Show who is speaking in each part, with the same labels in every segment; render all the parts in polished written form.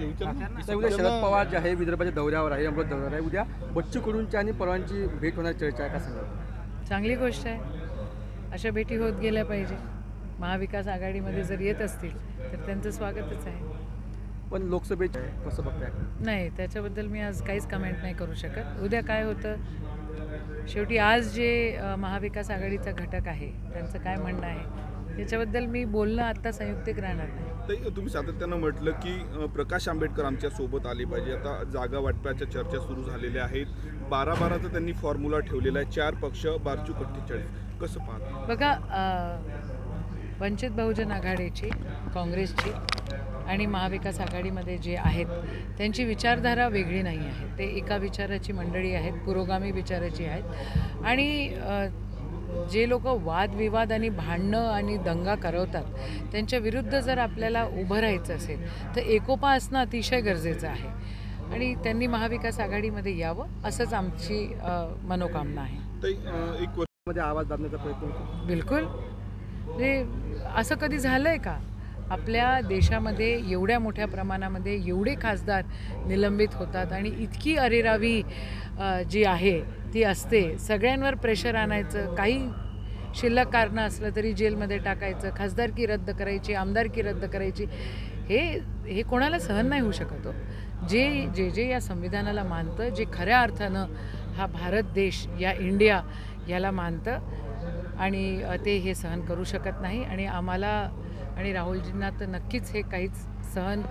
Speaker 1: उद्या शरद पवार जे आहे विदर्भाच्या दौऱ्यावर आहे, अमृत दौऱ्यावर आहे. उद्या बच्चू कडूंची आणि पवारांची भेट होण्याची चर्चा आहे, का सांगा?
Speaker 2: चांगली गोष्ट आहे. अशा भेटी होत गेल्या पाहिजे. महाविकास आघाडीमध्ये जर येत असतील तर त्यांचं स्वागतच आहे.
Speaker 1: पण लोकसभेचे कसं बघताय?
Speaker 2: नाही, त्याच्याबद्दल मी आज काहीच कमेंट नाही करू शकत. उद्या काय होतं, शेवटी आज जे महाविकास आघाडीचा घटक आहे त्यांचं काय म्हणणं आहे याच्याबद्दल मी बोलणं आत्ता संयुक्तिक राहणार नाही.
Speaker 3: तुम्ही सातत्यानं म्हटलं की प्रकाश आंबेडकर आमच्या सोबत आले पाहिजे. आता जागा वाटपाच्या चर्चा सुरू झालेल्या आहेत. 12-12चा त्यांनी फॉर्म्युला ठेवलेला आहे. 4 पक्ष 12-44. कसं पाहता?
Speaker 2: बघा, वंचित बहुजन आघाडीची, काँग्रेसची आणि महाविकास आघाडीमध्ये जे आहेत त्यांची विचारधारा वेगळी नाही आहे. ते एका विचाराची मंडळी आहेत, पुरोगामी विचाराची आहेत. आणि जे लोक वादविवाद आणि भांडणं आणि दंगा करवतात त्यांच्या विरुद्ध जर आपल्याला उभं राहायचं असेल तर एकोपा असणं अतिशय गरजेचं आहे. आणि त्यांनी महाविकास आघाडीमध्ये यावं असंच आमची मनोकामना आहे.
Speaker 3: एक
Speaker 1: वर्षामध्ये आवाज दाबण्याचा प्रयत्न
Speaker 2: बिलकुल. असं कधी झालं आहे का? आपल्या देशामध्ये एवढ्या मोठ्या प्रमाणामध्ये एवढे खासदार निलंबित होतात आणि इतकी अरेरावी जी आहे ती असते. सगळ्यांवर प्रेशर आणायचं, काही शिल्लक कारणं असलं तरी जेलमध्ये टाकायचं, खासदारकी रद्द करायची, आमदारकी रद्द करायची. हे कोणाला सहन नाही होऊ शकत हो. जे या संविधानाला मानतं, जे खऱ्या अर्थानं हा भारत देश, या इंडिया याला मानतं आणि ते हे सहन करू शकत नाही. आणि आम्हाला आणि राहुलजींना तर नक्कीच हे काहीच सहन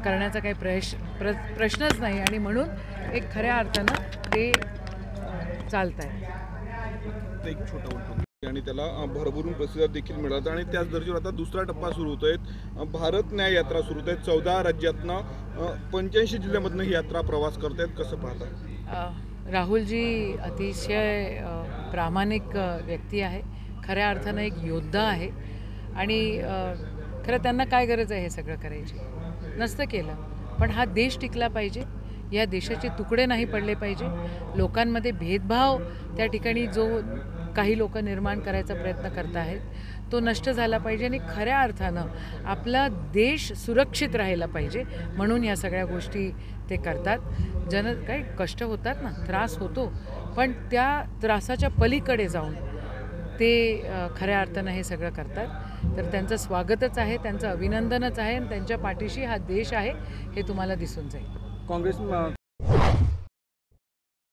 Speaker 2: करण्याचा काही प्रश्नच नाही. आणि म्हणून एक खऱ्या अर्थानं ते चालत आहे.
Speaker 3: एक छोटा उल्लेख आणि त्याला भरभरून प्रतिसाद देखील मिळाला. आणि त्याच दर्जावर आता दुसरा टप्पा सुरू होत आहे. भारत न्याय यात्रा सुरू होत आहे. 14 राज्यातनं 85 जिल्ह्यामधनं ही यात्रा प्रवास करत आहेत. कसं पाहता?
Speaker 2: राहुलजी अतिशय प्रामाणिक व्यक्ती आहे, खऱ्या अर्थानं एक योद्धा आहे. आणि खरं त्यांना काय गरज आहे हे सगळं करायची? नसतं केलं. पण हा देश टिकला पाहिजे, या देशाचे तुकडे नाही पडले पाहिजे. लोकांमध्ये भेदभाव त्या ठिकाणी जो काही लोक निर्माण करायचा प्रयत्न करत आहेत तो नष्ट झाला पाहिजे. आणि खऱ्या अर्थानं आपला देश सुरक्षित राहायला पाहिजे म्हणून या सगळ्या गोष्टी ते करतात. काही कष्ट होतात ना, त्रास होतो, पण त्या त्रासाच्या पलीकडे जाऊन ते खऱ्या अर्थानं हे सगळं करतात. तर त्यांचं स्वागतच आहे, त्यांचं अभिनंदनच आहे. आणि त्यांच्या पाठीशी हा देश आहे हे तुम्हाला दिसून जाईल.
Speaker 1: काँग्रेस